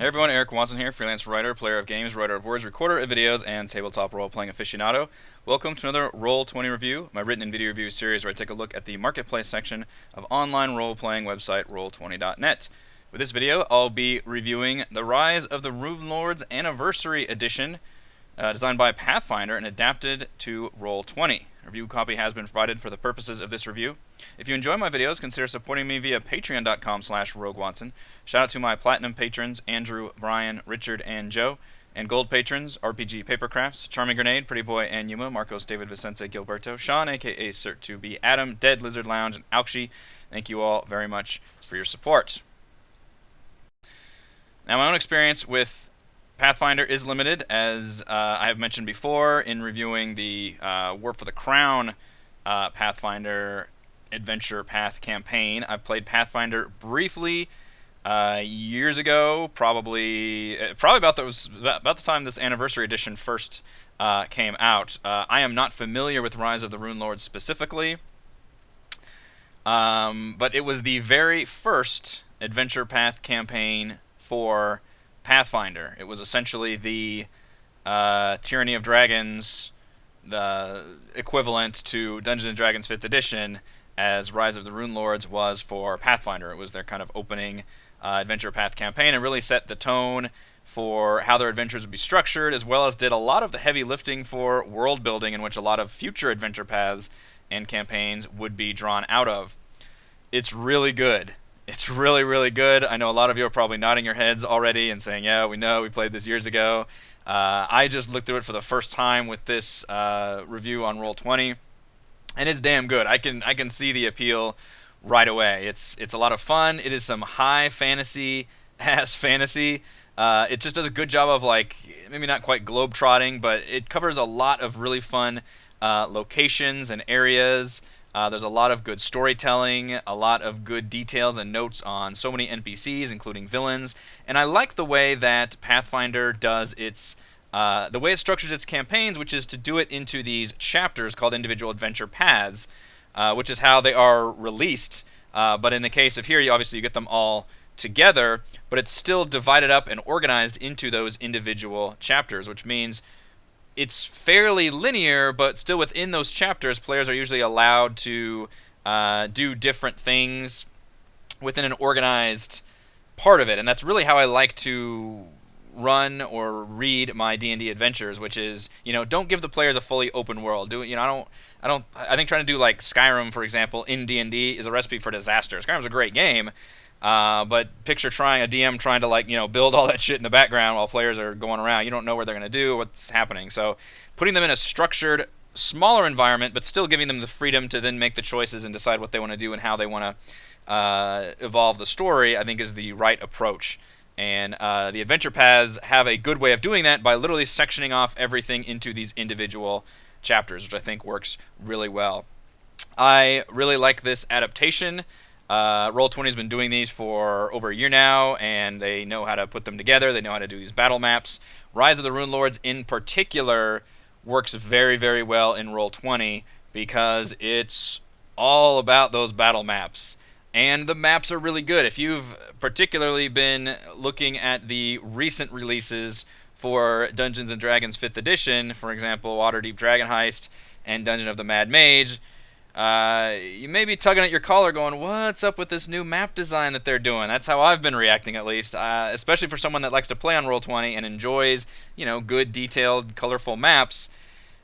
Hey everyone, Eric Watson here, freelance writer, player of games, writer of words, recorder of videos, and tabletop role-playing aficionado. Welcome to another Roll20 review, my written and video review series where I take a look at the marketplace section of online role-playing website Roll20.net. With this video, I'll be reviewing The Rise of the Runelords Anniversary Edition, designed by Pathfinder and adapted to Roll20. A review copy has been provided for the purposes of this review. If you enjoy my videos, consider supporting me via patreon.com/roguewatson. Shout out to my platinum patrons, Andrew, Brian, Richard, and Joe. And gold patrons, RPG Papercrafts, Charming Grenade, Pretty Boy, and Yuma, Marcos, David, Vicente, Gilberto, Sean, aka Cert2B, Adam, Dead Lizard Lounge, and Alkshi. Thank you all very much for your support. Now, my own experience with Pathfinder is limited, as I have mentioned before in reviewing the War for the Crown Pathfinder Adventure Path campaign. I've played Pathfinder briefly years ago, probably about the time this Anniversary Edition first came out. I am not familiar with Rise of the Runelords specifically, but it was the very first Adventure Path campaign for Pathfinder. It was essentially the Tyranny of Dragons, the equivalent to Dungeons & Dragons 5th Edition, as Rise of the Runelords was for Pathfinder. It was their kind of opening Adventure Path campaign and really set the tone for how their adventures would be structured, as well as did a lot of the heavy lifting for world building, in which a lot of future adventure paths and campaigns would be drawn out of. It's really good. It's really, really good. I know a lot of you are probably nodding your heads already and saying, yeah, we know, we played this years ago. I just looked through it for the first time with this review on Roll20, and it's damn good. I can see the appeal right away. It's a lot of fun. It is some high fantasy-ass fantasy. It just does a good job of, like, maybe not quite globe-trotting, but it covers a lot of really fun locations and areas. There's a lot of good storytelling, a lot of good details and notes on so many NPCs, including villains, and I like the way that Pathfinder does the way it structures its campaigns, which is to do it into these chapters called individual adventure paths, which is how they are released. But in the case of here, obviously you get them all together, but it's still divided up and organized into those individual chapters, which means it's fairly linear, but still within those chapters, players are usually allowed to do different things within an organized part of it, and that's really how I like to run or read my D&D adventures, which is, don't give the players a fully open world. I think trying to do like Skyrim, for example, in D&D is a recipe for disaster. Skyrim's a great game, but picture a DM trying to build all that shit in the background while players are going around. You don't know what they're going to do, what's happening. So putting them in a structured, smaller environment, but still giving them the freedom to then make the choices and decide what they want to do and how they want to evolve the story, I think is the right approach. And the adventure paths have a good way of doing that by literally sectioning off everything into these individual chapters, which I think works really well. I really like this adaptation. Roll20 has been doing these for over a year now, and they know how to put them together. They know how to do these battle maps. Rise of the Runelords, in particular, works very, very well in Roll20 because it's all about those battle maps. And the maps are really good. If you've particularly been looking at the recent releases for Dungeons & Dragons 5th Edition, for example, Waterdeep Dragon Heist and Dungeon of the Mad Mage, you may be tugging at your collar going, what's up with this new map design that they're doing? That's how I've been reacting, at least, especially for someone that likes to play on Roll20 and enjoys, good, detailed, colorful maps.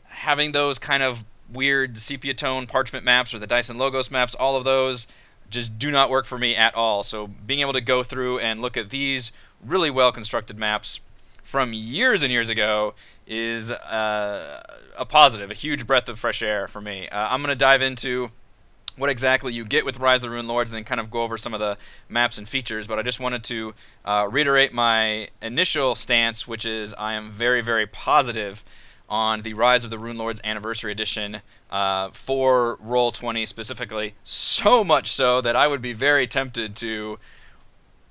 Having those kind of weird sepia tone parchment maps or the Dice and Logos maps, all of those just do not work for me at all. So being able to go through and look at these really well constructed maps from years and years ago is a positive, a huge breath of fresh air for me. I'm going to dive into what exactly you get with Rise of the Runelords and then kind of go over some of the maps and features, but I just wanted to reiterate my initial stance, which is I am very, very positive on the Rise of the Runelords Anniversary Edition for Roll20 specifically, so much so that I would be very tempted to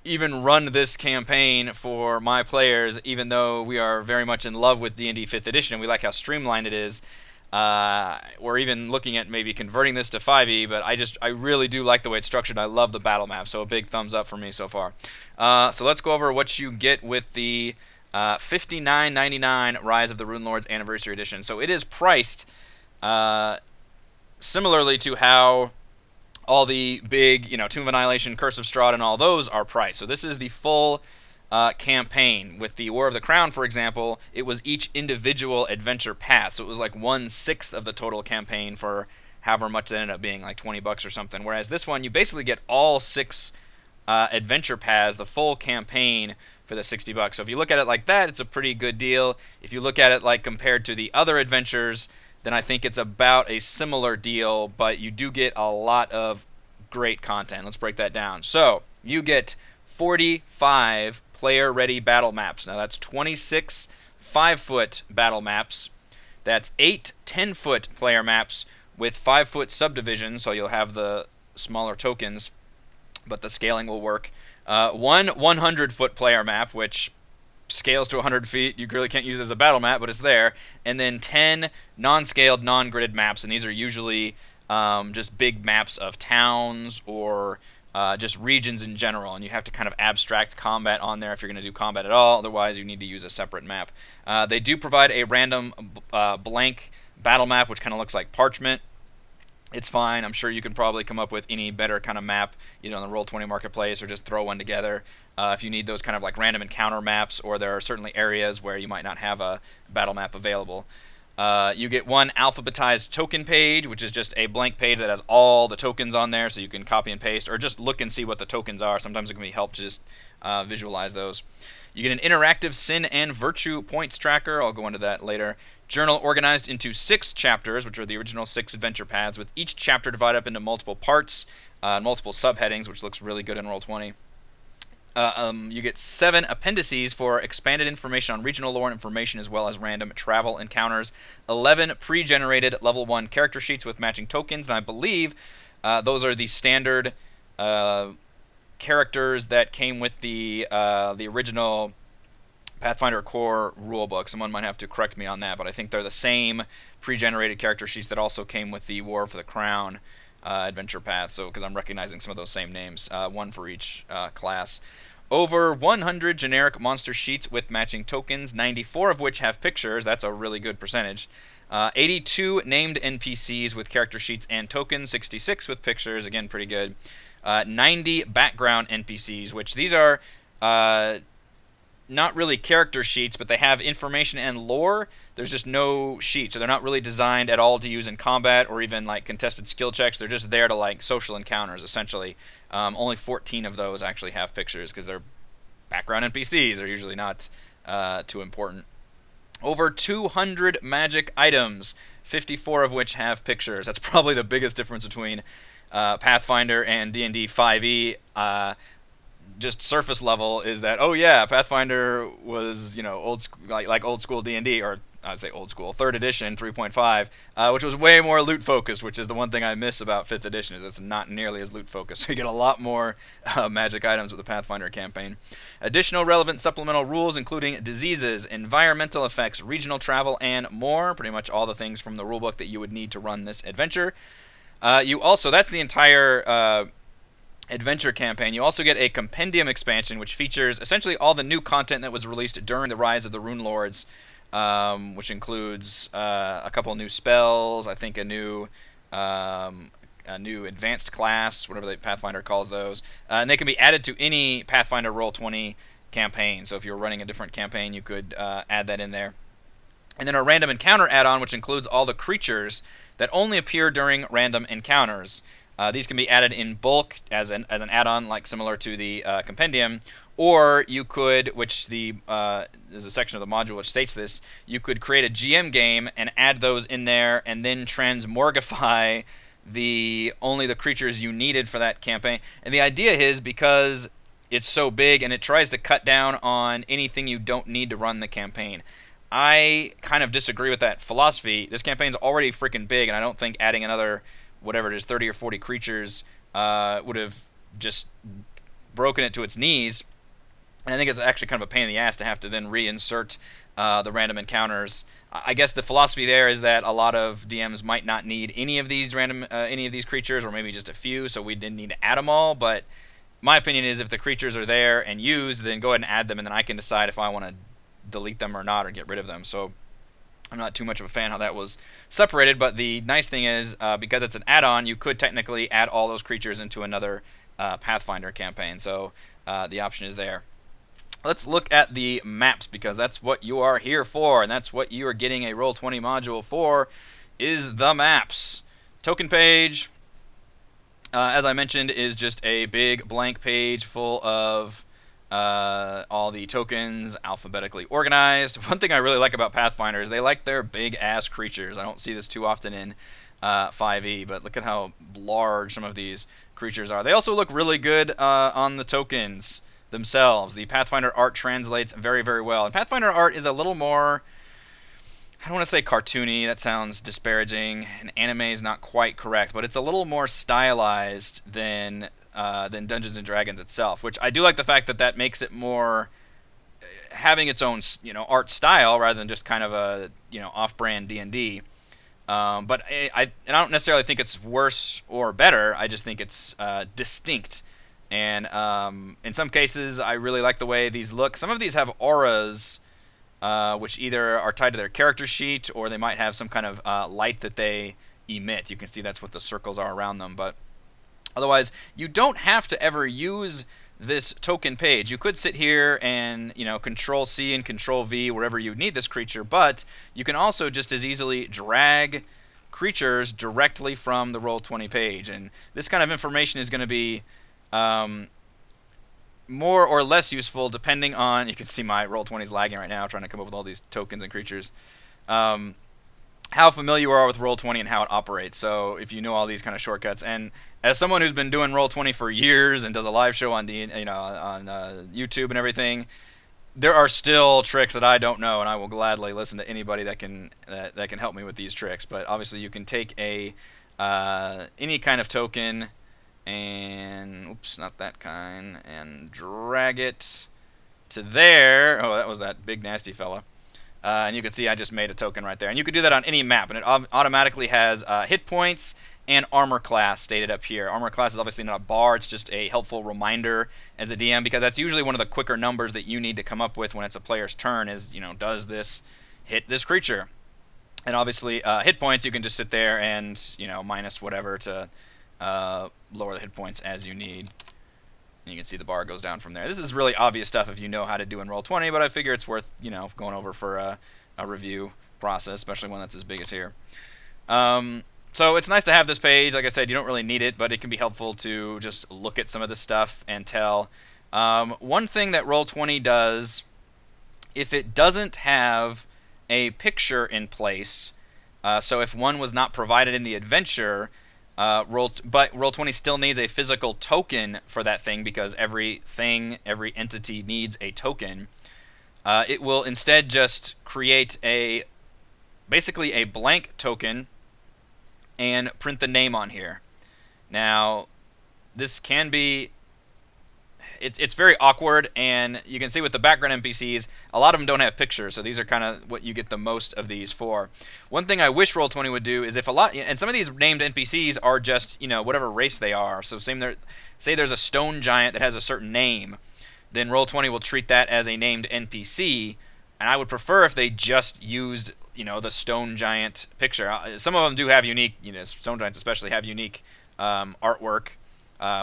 even run this campaign for my players, even though we are very much in love with D&D 5th Edition and we like how streamlined it is. We're even looking at maybe converting this to 5e, but I really do like the way it's structured. I love the battle map, so a big thumbs up for me so far. So let's go over what you get with the $59.99 Rise of the Runelords Anniversary Edition. So it is priced similarly to how all the big, Tomb of Annihilation, Curse of Strahd, and all those are priced. So this is the full campaign. With the War of the Crown, for example, it was each individual adventure path. So it was like 1/6 of the total campaign for however much it ended up being, like $20 or something. Whereas this one, you basically get all 6 adventure paths, the full campaign for the $60. So if you look at it like that, it's a pretty good deal. If you look at it like compared to the other adventures, then I think it's about a similar deal, but you do get a lot of great content. Let's break that down. So you get 45 player-ready battle maps. Now that's 26 5-foot battle maps. That's 8 10-foot player maps with 5-foot subdivisions, so you'll have the smaller tokens, but the scaling will work. One 100-foot player map, which scales to 100 feet. You really can't use it as a battle map, but it's there. And then 10 non-scaled, non-gridded maps, and these are usually just big maps of towns or just regions in general, and you have to kind of abstract combat on there if you're going to do combat at all. Otherwise, you need to use a separate map. They do provide a random blank battle map, which kind of looks like parchment. It's fine. I'm sure you can probably come up with any better kind of map, on the Roll20 marketplace, or just throw one together. If you need those kind of like random encounter maps, or there are certainly areas where you might not have a battle map available. You get one alphabetized token page, which is just a blank page that has all the tokens on there, so you can copy and paste, or just look and see what the tokens are. Sometimes it can be helpful to just visualize those. You get an interactive sin and virtue points tracker. I'll go into that later. Journal organized into 6 chapters, which are the original 6 adventure paths, with each chapter divided up into multiple parts, multiple subheadings, which looks really good in Roll20. You get 7 appendices for expanded information on regional lore and information, as well as random travel encounters. 11 pre-generated level 1 character sheets with matching tokens, and I believe those are the standard characters that came with the original Pathfinder Core rulebook. Someone might have to correct me on that, but I think they're the same pre-generated character sheets that also came with the War for the Crown adventure path. So, because I'm recognizing some of those same names, one for each class. Over 100 generic monster sheets with matching tokens, 94 of which have pictures. That's a really good percentage. 82 named NPCs with character sheets and tokens, 66 with pictures, again pretty good. 90 background NPCs, which these are not really character sheets, but they have information and lore. There's just no sheet, so they're not really designed at all to use in combat or even like contested skill checks. They're just there to like social encounters, essentially. Only 14 of those actually have pictures because they're background NPCs. They're usually not too important. Over 200 magic items, 54 of which have pictures. That's probably the biggest difference between Pathfinder and D&D 5e. Just surface level is that, oh yeah, Pathfinder was old like old school D&D, or I'd say old school 3rd edition 3.5, which was way more loot focused, which is the one thing I miss about 5th edition, is it's not nearly as loot focused. So you get a lot more magic items with the Pathfinder campaign. Additional relevant supplemental rules including diseases, environmental effects, regional travel, and more. Pretty much all the things from the rulebook that you would need to run this adventure. You also, that's the entire adventure campaign. You also get a compendium expansion, which features essentially all the new content that was released during the Rise of the Runelords, which includes a couple new spells, I think a new advanced class, whatever the Pathfinder calls those, and they can be added to any Pathfinder Roll20 campaign. So if you're running a different campaign, you could add that in there. And then a random encounter add-on, which includes all the creatures that only appear during random encounters. These can be added in bulk as an add-on, like similar to the compendium, or you could, which there's a section of the module which states this, you could create a GM game and add those in there, and then transmorgify only the creatures you needed for that campaign. And the idea is, because it's so big and it tries to cut down on anything you don't need to run the campaign. I kind of disagree with that philosophy. This campaign's already freaking big, and I don't think adding another, whatever it is, 30 or 40 creatures would have just broken it to its knees. And I think it's actually kind of a pain in the ass to have to then reinsert the random encounters. I guess the philosophy there is that a lot of DMs might not need any of these any of these creatures, or maybe just a few, so we didn't need to add them all. But my opinion is, if the creatures are there and used, then go ahead and add them, and then I can decide if I want to delete them or not, or get rid of them. So I'm not too much of a fan how that was separated. But the nice thing is, because it's an add-on, you could technically add all those creatures into another Pathfinder campaign. So the option is there. Let's look at the maps, because that's what you are here for, and that's what you are getting a Roll20 module for, is the maps. Token page, as I mentioned, is just a big blank page full of all the tokens alphabetically organized. One thing I really like about Pathfinder is they like their big-ass creatures. I don't see this too often in 5e, but look at how large some of these creatures are. They also look really good on the tokens themselves. The Pathfinder art translates very, very well. And Pathfinder art is a little more, I don't want to say cartoony, that sounds disparaging, and anime is not quite correct, but it's a little more stylized than Dungeons and Dragons itself, which I do like the fact that that makes it more having its own, art style rather than just kind of a, off-brand D&D. But I don't necessarily think it's worse or better. I just think it's distinct. And in some cases, I really like the way these look. Some of these have auras, which either are tied to their character sheet, or they might have some kind of light that they emit. You can see that's what the circles are around them. But otherwise, you don't have to ever use this token page. You could sit here and, Control C and Control V wherever you need this creature, but you can also just as easily drag creatures directly from the Roll20 page. And this kind of information is going to be more or less useful depending on, you can see my Roll20 is lagging right now trying to come up with all these tokens and creatures, how familiar you are with Roll20 and how it operates. So if you know all these kind of shortcuts, and as someone who's been doing Roll20 for years and does a live show on YouTube and everything, there are still tricks that I don't know, and I will gladly listen to anybody that can help me with these tricks. But obviously you can take any kind of token and, oops, not that kind, and drag it to there. Oh, that was that big nasty fella. And you can see I just made a token right there. And you could do that on any map, and it automatically has hit points and armor class stated up here. Armor class is obviously not a bar, it's just a helpful reminder as a DM, because that's usually one of the quicker numbers that you need to come up with when it's a player's turn is, does this hit this creature? And obviously hit points, you can just sit there and, minus whatever to lower the hit points as you need. And you can see the bar goes down from there. This is really obvious stuff if you know how to do in Roll20, but I figure it's worth, going over for a review process, especially one that's as big as here. So it's nice to have this page. Like I said, you don't really need it, but it can be helpful to just look at some of this stuff and tell. One thing that Roll20 does, if it doesn't have a picture in place, so if one was not provided in the adventure, but Roll20 still needs a physical token for that thing, because every entity needs a token. It will instead just create basically a blank token and print the name on here. Now, this can be, it's very awkward, and you can see with the background NPCs, a lot of them don't have pictures, so these are kind of what you get the most of these for. One thing I wish Roll20 would do is, if and some of these named NPCs are just, whatever race they are. So say there's a stone giant that has a certain name, then Roll20 will treat that as a named NPC, and I would prefer if they just used, the stone giant picture. Some of them do have unique, stone giants especially have unique artwork,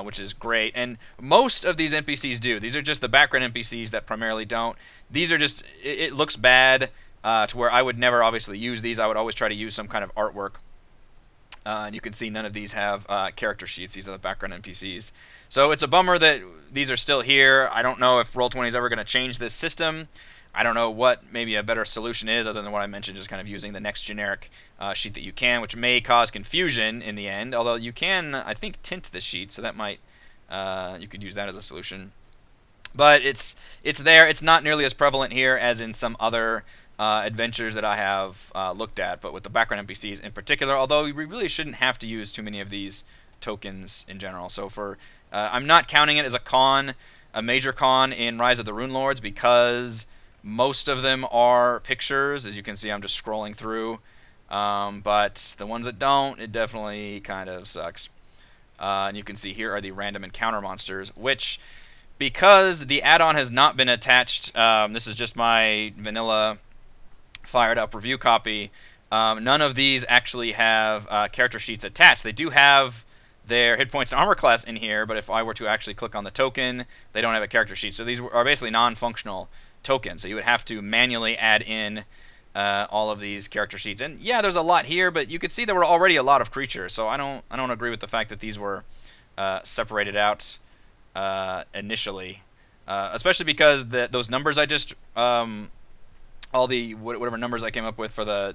which is great. And most of these NPCs do. These are just the background NPCs that primarily don't. These are just, it looks bad to where I would never obviously use these. I would always try to use some kind of artwork. And you can see none of these have character sheets. These are the background NPCs. So it's a bummer that these are still here. I don't know if Roll20 is ever going to change this system. I don't know what maybe a better solution is, other than what I mentioned, just kind of using the next generic sheet that you can, which may cause confusion in the end. Although you can, I think, tint the sheet, so that might, you could use that as a solution. But it's there. It's not nearly as prevalent here as in some other adventures that I have looked at, but with the background NPCs in particular, although we really shouldn't have to use too many of these tokens in general. So I'm not counting it as a con. a major con in Rise of the Runelords because most of them are pictures. As you can see, I'm just scrolling through. But the ones that don't, it definitely kind of sucks. And you can see here are the random encounter monsters, which, because the add-on has not been attached, this is just my vanilla fired up review copy. None of these actually have character sheets attached. They do have their hit points and armor class in here, but if I were to actually click on the token, they don't have a character sheet. So these are basically non-functional tokens. So you would have to manually add in all of these character sheets. And yeah, there's a lot here, but you could see there were already a lot of creatures. So I don't agree with the fact that these were separated out initially, especially because those numbers I just all the whatever numbers I came up with for the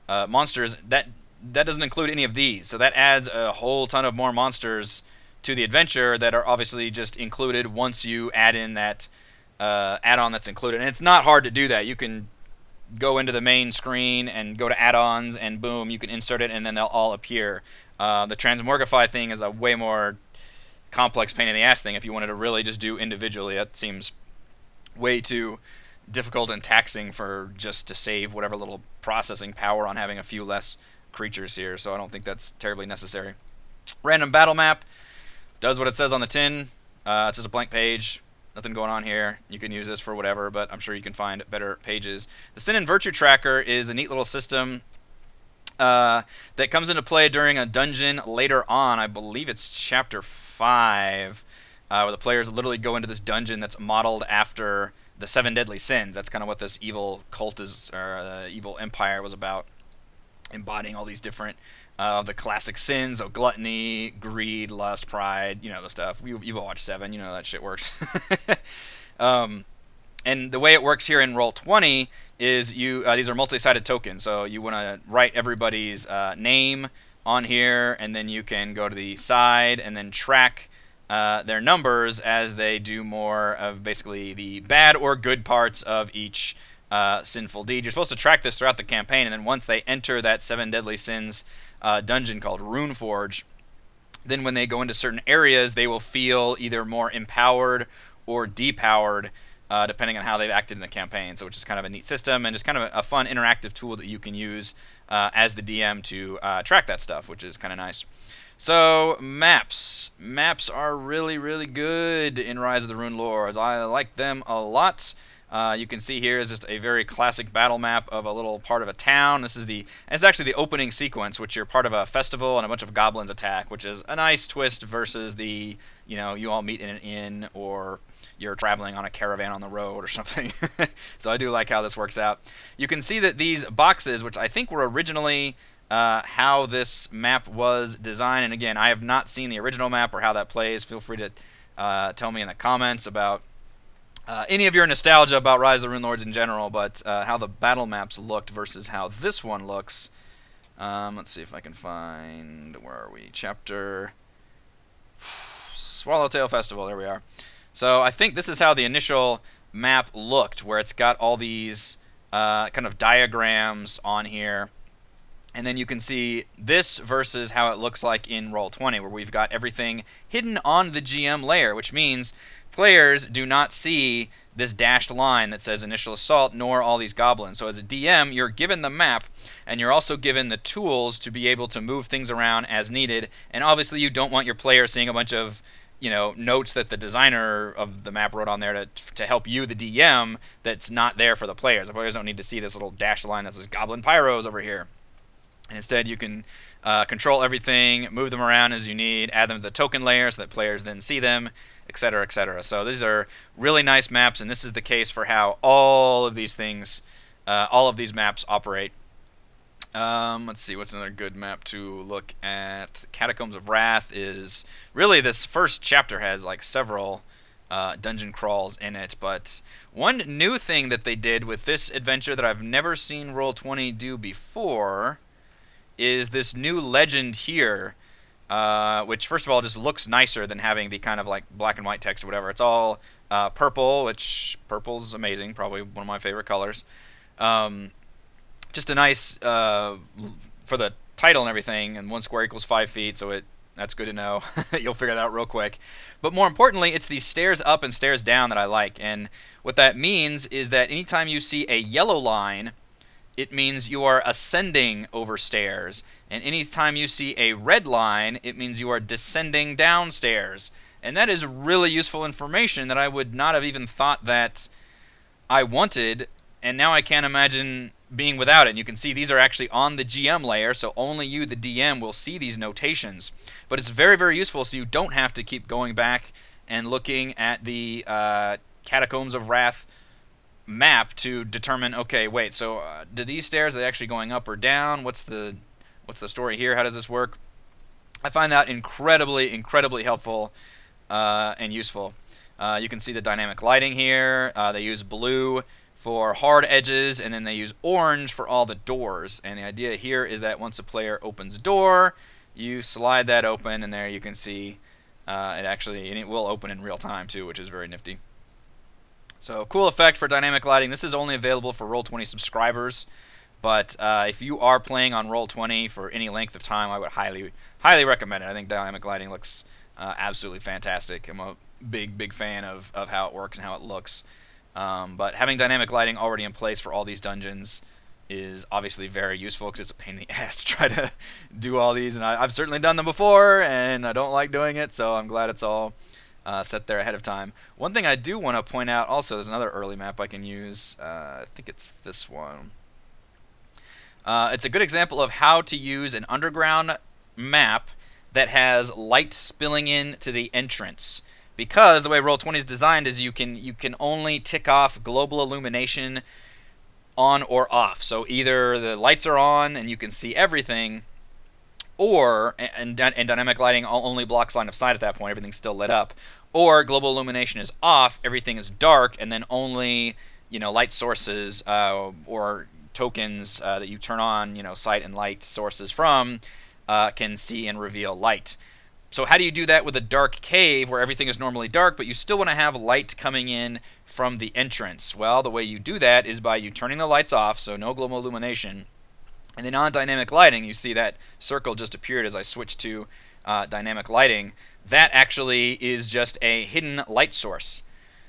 monsters, that doesn't include any of these. So that adds a whole ton of more monsters to the adventure that are obviously just included once you add in that add-on that's included. And it's not hard to do that. You can go into the main screen and go to add-ons, and boom, you can insert it, and then they'll all appear. The transmorgify thing is a way more complex pain in the ass thing. If you wanted to really just do individually, that seems way too difficult and taxing for just to save whatever little processing power on having a few less creatures here, so I don't think that's terribly necessary. Random battle map does what it says on the tin. It's just a blank page, nothing going on here. You can use this for whatever, but I'm sure you can find better pages. The Sin and Virtue Tracker is a neat little system that comes into play during a dungeon later on. I believe it's chapter 5, where the players literally go into this dungeon that's modeled after the 7 deadly sins. That's kind of what this evil cult is, or evil empire was about, embodying all these different the classic sins of gluttony, greed, lust, pride, you know, the stuff. You've all watched 7, you know that shit works. And the way it works here in Roll20 is these are multi-sided tokens, so you want to write everybody's name on here, and then you can go to the side and then track their numbers as they do more of basically the bad or good parts of each sinful deed. You're supposed to track this throughout the campaign, and then once they enter that 7 deadly sins dungeon called Runeforge, then when they go into certain areas, they will feel either more empowered or depowered, depending on how they've acted in the campaign. So, which is kind of a neat system and just kind of a fun interactive tool that you can use as the DM to track that stuff, which is kind of nice. So, maps. Maps are really, really good in Rise of the Runelords. I like them a lot. You can see here is just a very classic battle map of a little part of a town. It's actually the opening sequence, which you're part of a festival and a bunch of goblins attack, which is a nice twist versus the, you all meet in an inn or you're traveling on a caravan on the road or something. So I do like how this works out. You can see that these boxes, which I think were originally how this map was designed, and again, I have not seen the original map or how that plays. Feel free to tell me in the comments about any of your nostalgia about Rise of the Runelords in general, but how the battle maps looked versus how this one looks. Let's see if I can find, where are we? Chapter Swallowtail Festival, there we are. So I think this is how the initial map looked, where it's got all these kind of diagrams on here. And then you can see this versus how it looks like in Roll20, where we've got everything hidden on the GM layer, which means players do not see this dashed line that says initial assault, nor all these goblins. So as a DM, you're given the map, and you're also given the tools to be able to move things around as needed. And obviously you don't want your player seeing a bunch of notes that the designer of the map wrote on there to help you, the DM, that's not there for the players. The players don't need to see this little dashed line that says Goblin Pyros over here. And instead, you can control everything, move them around as you need, add them to the token layer so that players then see them, etc., etc. So these are really nice maps, and this is the case for how all of these things, all of these maps operate. Let's see, what's another good map to look at? Catacombs of Wrath is really, this first chapter has like several dungeon crawls in it, but one new thing that they did with this adventure that I've never seen Roll20 do before is this new legend here, which first of all just looks nicer than having the kind of like black and white text or whatever. It's all purple, which purple's amazing, probably one of my favorite colors. Just a nice, for the title and everything, and 1 square equals 5 feet, so it That's good to know. You'll figure that out real quick. But more importantly, it's these stairs up and stairs down that I like. And what that means is that anytime you see a yellow line, it means you are ascending over stairs. And anytime you see a red line, it means you are descending downstairs. And that is really useful information that I would not have even thought that I wanted, and now I can't imagine being without it. And you can see these are actually on the GM layer, so only you, the DM, will see these notations. But it's very, very useful, so you don't have to keep going back and looking at the Catacombs of Wrath map to determine, okay, wait, so do these stairs, are they actually going up or down? What's the story here? How does this work? I find that incredibly, incredibly helpful and useful. You can see the dynamic lighting here. They use blue for hard edges, and then they use orange for all the doors. And the idea here is that once a player opens a door, you slide that open, and there you can see it will open in real time too, which is very nifty. So cool effect for dynamic lighting. This is only available for Roll20 subscribers, but if you are playing on Roll20 for any length of time, I would highly, highly recommend it. I think dynamic lighting looks absolutely fantastic. I'm a big fan of how it works and how it looks. But having dynamic lighting already in place for all these dungeons is obviously very useful because it's a pain in the ass to try to do all these, and I've certainly done them before, and I don't like doing it, so I'm glad it's all set there ahead of time. One thing I do want to point out also, there's another early map I can use. I think it's this one. It's a good example of how to use an underground map that has light spilling in to the entrance. Because the way Roll20 is designed is you can only tick off global illumination on or off. So either the lights are on and you can see everything, or and dynamic lighting only blocks line of sight at that point, everything's still lit up. Or global illumination is off, everything is dark, and then only light sources or tokens that you turn on sight and light sources from can see and reveal light. So how do you do that with a dark cave where everything is normally dark, but you still want to have light coming in from the entrance? Well, the way you do that is by you turning the lights off, so no global illumination. And then on dynamic lighting, you see that circle just appeared as I switched to dynamic lighting. That actually is just a hidden light source.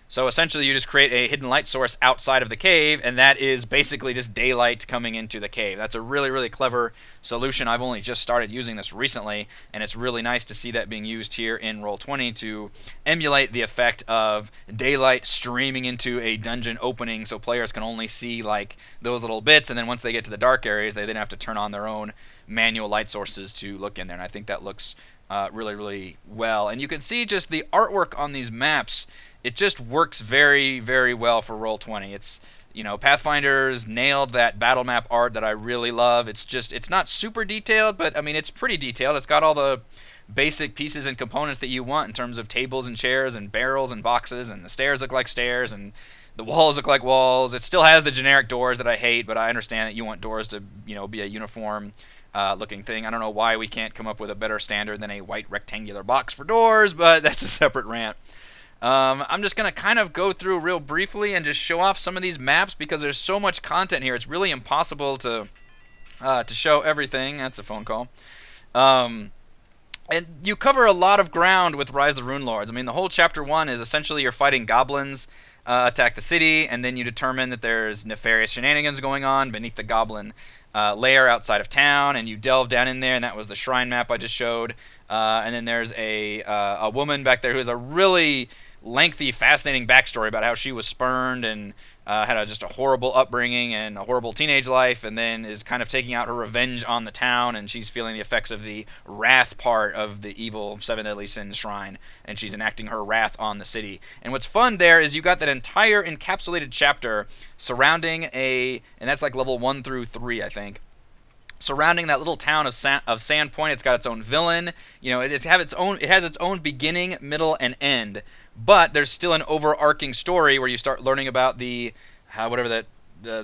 So essentially you just create a hidden light source outside of the cave, and that is basically just daylight coming into the cave. That's a really, really clever solution. I've only just started using this recently, and it's really nice to see that being used here in Roll20 to emulate the effect of daylight streaming into a dungeon opening, so players can only see like those little bits, and then once they get to the dark areas, they then have to turn on their own manual light sources to look in there, and I think that looks really, really well. And you can see just the artwork on these maps. It just works very, very well for Roll20. It's, Pathfinder's nailed that battle map art that I really love. It's not super detailed, but I mean, it's pretty detailed. It's got all the basic pieces and components that you want in terms of tables and chairs and barrels and boxes, and the stairs look like stairs and the walls look like walls. It still has the generic doors that I hate, but I understand that you want doors to, be a uniform looking thing. I don't know why we can't come up with a better standard than a white rectangular box for doors, but that's a separate rant. I'm just going to kind of go through real briefly and just show off some of these maps because there's so much content here. It's really impossible to show everything. That's a phone call. And you cover a lot of ground with Rise of the Runelords. I mean, the whole Chapter 1 is essentially you're fighting goblins, attack the city, and then you determine that there's nefarious shenanigans going on beneath the goblin lair outside of town, and you delve down in there, and that was the shrine map I just showed. And then there's a woman back there who has a really lengthy, fascinating backstory about how she was spurned and had just a horrible upbringing and a horrible teenage life, and then is kind of taking out her revenge on the town, and she's feeling the effects of the wrath part of the evil Seven Deadly Sins shrine, and she's enacting her wrath on the city. And what's fun there is you got that entire encapsulated chapter surrounding and that's like level 1 through 3, I think. Surrounding that little town of Sandpoint. It's got its own villain. It has its own beginning, middle, and end. But there's still an overarching story where you start learning about the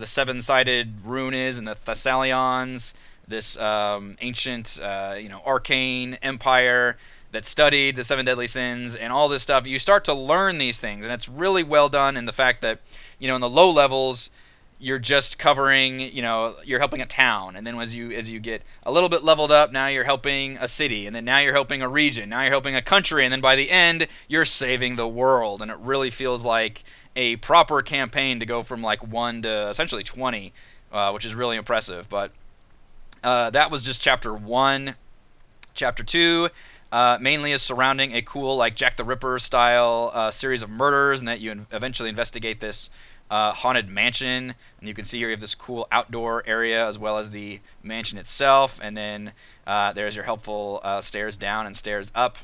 seven-sided rune is, and the Thessalians, this ancient, arcane empire that studied the Seven Deadly Sins and all this stuff. You start to learn these things, and it's really well done in the fact that, in the low levels, you're just covering, you're helping a town, and then as you get a little bit leveled up, now you're helping a city, and then now you're helping a region, now you're helping a country, and then by the end you're saving the world. And it really feels like a proper campaign to go from like 1 to essentially 20, which is really impressive. But that was just chapter 1. Chapter 2 mainly is surrounding a cool, like, Jack the Ripper style series of murders, and that you eventually investigate this haunted mansion. And you can see here you have this cool outdoor area as well as the mansion itself. And then there's your helpful stairs down and stairs up.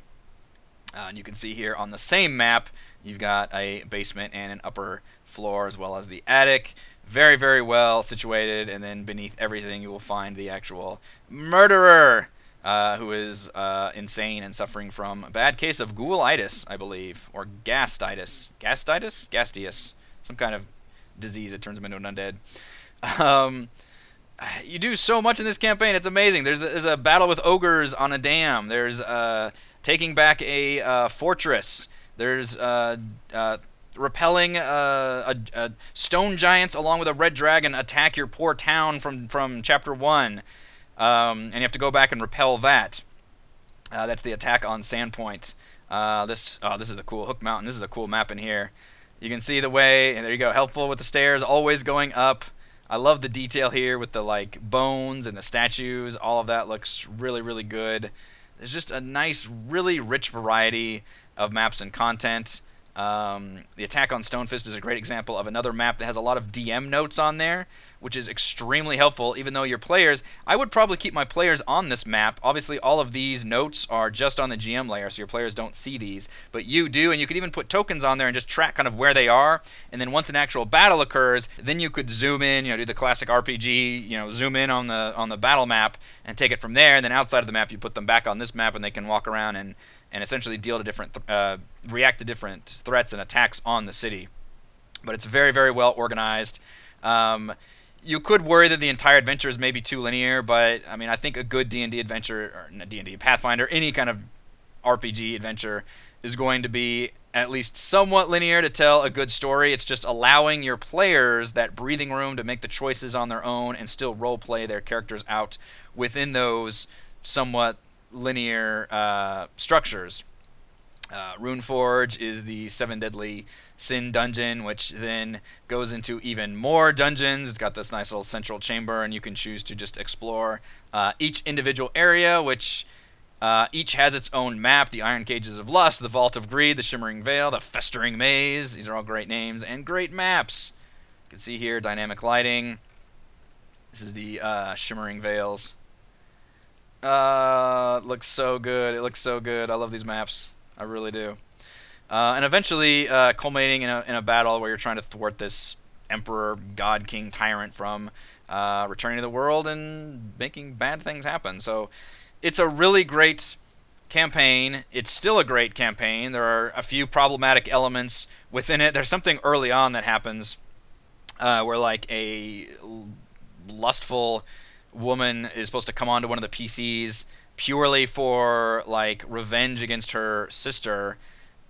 And you can see here on the same map, you've got a basement and an upper floor as well as the attic. Very, very well situated. And then beneath everything, you will find the actual murderer, who is insane and suffering from a bad case of ghoulitis, I believe, or gastitis, some kind of disease that turns him into an undead. You do so much in this campaign; it's amazing. There's a battle with ogres on a dam. There's taking back a fortress. There's repelling stone giants along with a red dragon attack your poor town from chapter 1. And you have to go back and repel that. That's the attack on Sandpoint. This is a cool Hook Mountain. This is a cool map in here. You can see the way, and there you go, helpful with the stairs, always going up. I love the detail here with the like bones and the statues. All of that looks really, really good. There's just a nice, really rich variety of maps and content. The attack on Stonefist is a great example of another map that has a lot of DM notes on there, which is extremely helpful, even though your players... I would probably keep my players on this map. Obviously, all of these notes are just on the GM layer, so your players don't see these. But you do, and you could even put tokens on there and just track kind of where they are. And then once an actual battle occurs, then you could zoom in, do the classic RPG, zoom in on the battle map and take it from there. And then outside of the map, you put them back on this map, and they can walk around and essentially deal to different, react to different threats and attacks on the city. But it's very, very well organized. You could worry that the entire adventure is maybe too linear, but I mean, I think a good D&D adventure, or D&D, Pathfinder, any kind of RPG adventure is going to be at least somewhat linear to tell a good story. It's just allowing your players that breathing room to make the choices on their own and still role play their characters out within those somewhat linear structures. Runeforge is the 7 Deadly Sin dungeon, which then goes into even more dungeons. It's got this nice little central chamber, and you can choose to just explore each individual area, which each has its own map. The Iron Cages of Lust, the Vault of Greed, the Shimmering Veil, the Festering Maze. These are all great names and great maps. You can see here dynamic lighting. This is the Shimmering Veils. It looks so good. It looks so good. I love these maps. I really do. And eventually culminating in a battle where you're trying to thwart this Emperor, God, King, Tyrant from returning to the world and making bad things happen. So it's a really great campaign. It's still a great campaign. There are a few problematic elements within it. There's something early on that happens where like a lustful woman is supposed to come onto one of the PCs purely for like revenge against her sister,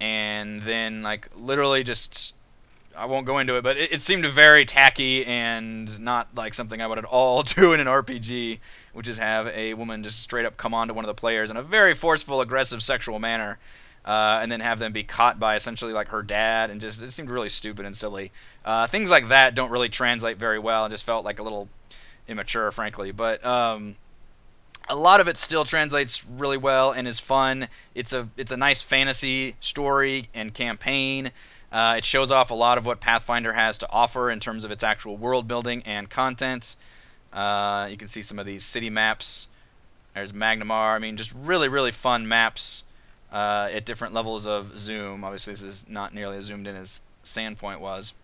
and then like literally just, I won't go into it, but it seemed very tacky and not like something I would at all do in an RPG, which is have a woman just straight up come on to one of the players in a very forceful, aggressive, sexual manner, and then have them be caught by essentially like her dad, and just it seemed really stupid and silly. Things like that don't really translate very well, and just felt like a little immature, frankly. But a lot of it still translates really well and is fun. It's a nice fantasy story and campaign. It shows off a lot of what Pathfinder has to offer in terms of its actual world building and content. You can see some of these city maps. There's Magnamar. I mean, just really, really fun maps at different levels of zoom. Obviously, this is not nearly as zoomed in as Sandpoint was.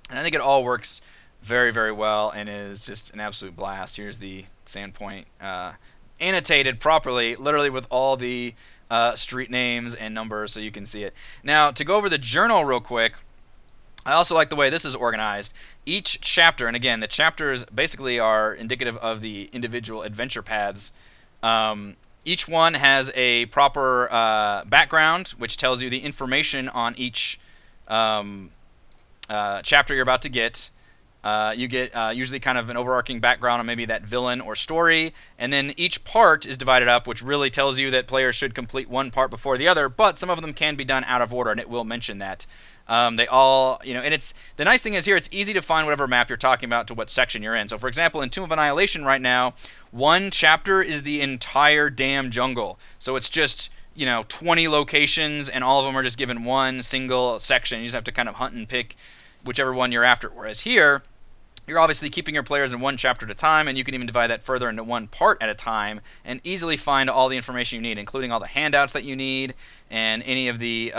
And I think it all works very, very well and is just an absolute blast. Here's the Sandpoint annotated properly, literally with all the street names and numbers so you can see it. Now, to go over the journal real quick, I also like the way this is organized. Each chapter, and again, the chapters basically are indicative of the individual adventure paths. Each one has a proper background, which tells you the information on each chapter you're about to get. You get usually kind of an overarching background on maybe that villain or story, and then each part is divided up, which really tells you that players should complete one part before the other, but some of them can be done out of order, and it will mention that. They all, and it's the nice thing is here, it's easy to find whatever map you're talking about to what section you're in. So, for example, in Tomb of Annihilation right now, one chapter is the entire damn jungle. So it's just 20 locations, and all of them are just given one single section. You just have to kind of hunt and pick whichever one you're after. Whereas here, you're obviously keeping your players in one chapter at a time, and you can even divide that further into one part at a time and easily find all the information you need, including all the handouts that you need and any of the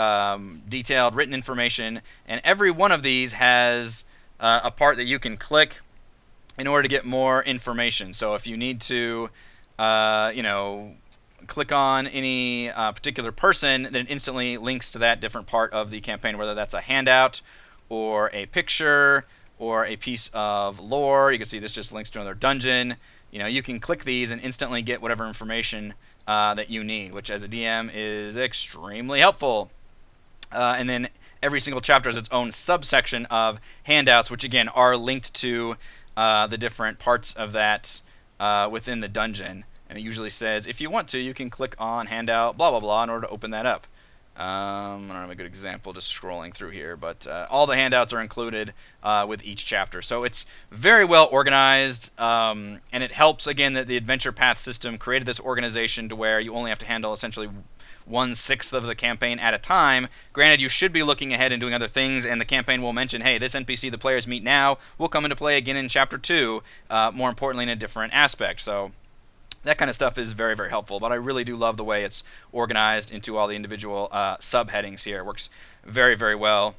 detailed written information. And every one of these has a part that you can click in order to get more information. So if you need to, click on any particular person, then it instantly links to that different part of the campaign, whether that's a handout or a picture or a piece of lore. You can see this just links to another dungeon. You can click these and instantly get whatever information that you need, which as a DM is extremely helpful. And then every single chapter has its own subsection of handouts, which again are linked to the different parts of that within the dungeon. And it usually says, if you want to, you can click on handout blah blah blah in order to open that up. I don't have a good example just scrolling through here, but all the handouts are included with each chapter. So it's very well organized, and it helps, again, that the Adventure Path system created this organization to where you only have to handle essentially 1/6 of the campaign at a time. Granted, you should be looking ahead and doing other things, and the campaign will mention, hey, this NPC the players meet now will come into play again in Chapter 2, more importantly in a different aspect. So that kind of stuff is very, very helpful, but I really do love the way it's organized into all the individual subheadings here. It works very, very well.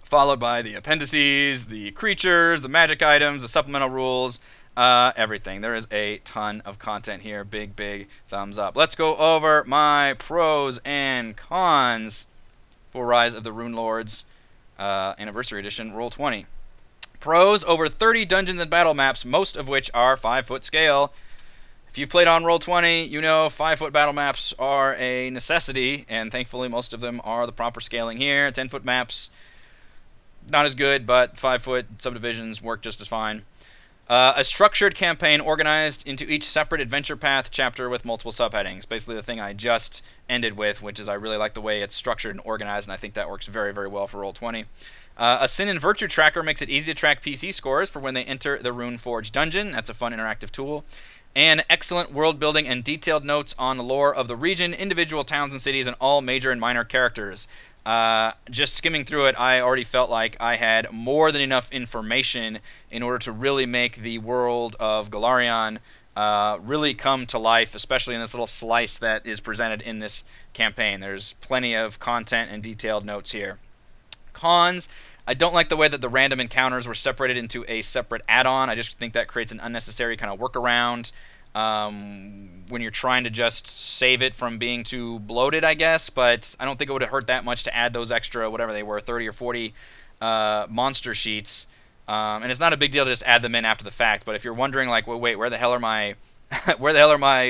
Followed by the appendices, the creatures, the magic items, the supplemental rules, everything. There is a ton of content here. Big, big thumbs up. Let's go over my pros and cons for Rise of the Runelords Anniversary Edition, Roll20. Pros: over 30 dungeons and battle maps, most of which are 5-foot scale. If you've played on Roll20, you know 5-foot battle maps are a necessity, and thankfully most of them are the proper scaling here. 10-foot maps, not as good, but 5-foot subdivisions work just as fine. A structured campaign organized into each separate adventure path chapter with multiple subheadings. Basically the thing I just ended with, which is I really like the way it's structured and organized, and I think that works very, very well for Roll20. A sin and virtue tracker makes it easy to track PC scores for when they enter the Runeforge dungeon. That's a fun interactive tool. And excellent world building and detailed notes on the lore of the region, individual towns and cities, and all major and minor characters. Just skimming through it, I already felt like I had more than enough information in order to really make the world of Golarion really come to life, especially in this little slice that is presented in this campaign. There's plenty of content and detailed notes here. Cons: I don't like the way that the random encounters were separated into a separate add-on. I just think that creates an unnecessary kind of workaround when you're trying to just save it from being too bloated, I guess. But I don't think it would have hurt that much to add those extra, whatever they were, 30 or 40 monster sheets. And it's not a big deal to just add them in after the fact. But if you're wondering, like, well, wait, where the hell are my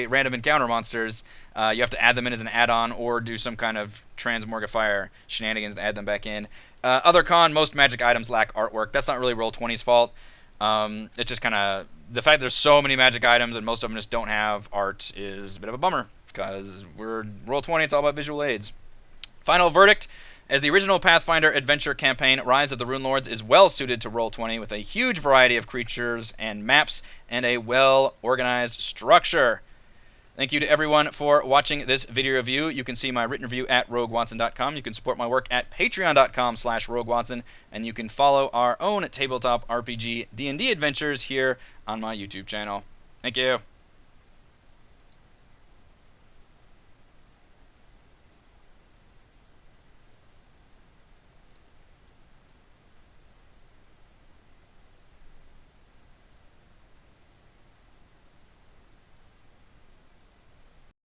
random encounter monsters? You have to add them in as an add-on or do some kind of transmorgifier shenanigans to add them back in. Other con: most magic items lack artwork. That's not really Roll20's fault. It's just kind of the fact that there's so many magic items and most of them just don't have art is a bit of a bummer because we're Roll20. It's all about visual aids. Final verdict: as the original Pathfinder adventure campaign, Rise of the Runelords is well suited to Roll20 with a huge variety of creatures and maps and a well-organized structure. Thank you to everyone for watching this video review. You can see my written review at roguewatson.com. You can support my work at patreon.com/roguewatson. And you can follow our own tabletop RPG D&D adventures here on my YouTube channel. Thank you.